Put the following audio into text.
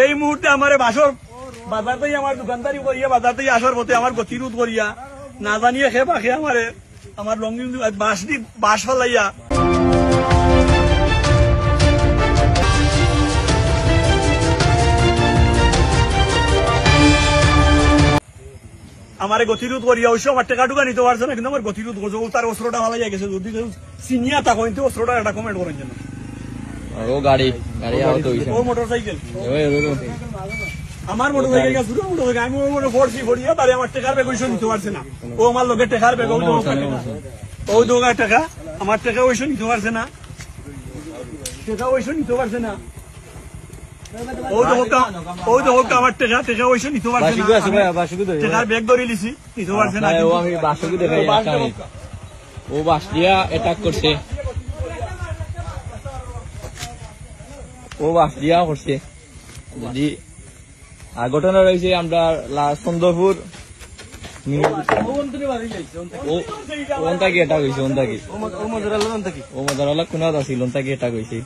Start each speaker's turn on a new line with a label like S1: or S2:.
S1: এই মুহূর্তে আমার বাসর বাজার থেকে আমার দোকানদারি করিয়া বাজার থেকে আসার পথে আমার গতিরোধ করিয়া না জানিয়ে খেয়ে পাখে আমার লঙ্গিন বাস ফেলাইয়া আমার গতিরোধ করিয়া অবশ্য আমার টাকা টুকা নিতে পারছে না, কিন্তু আমার গতিরোধ করছে। তার অস্ত্রটা ভালো গেছে, যদি চিনিয়া তা কিন্তু অস্ত্রটা একটা কমেন্ট করেন যেন
S2: ও গাড়ি
S1: ও মোটরসাইকেল আমার মোটরসাইকেল মোটরসাইকেল আমি ফোরছি ফরিয়া তারে আমার টাকার ব্যাগ ওইসব নিতে পারছে না। ও আমার লোকে টাকার ব্যাগ ও দোকার টাকা আমার টাকা ওইসব নিতে পারছে না, টাকা ওইসব নিতে পারছে না। আমার টাকা টাকা ওইসব নিতে পারছে না, টাকার ব্যাগ ধরে লিছি নিতে পারছে না।
S2: ও বাস দিয়া অ্যাটাক করছে, ও বাস দিয়া করছে। যদি ঘটনা রয়েছে আমরা চন্দ্রপুর অ্যাটাক হয়েছে, ও মজার কোন আছিল অন্তাকি অ্যাটাক হয়েছে।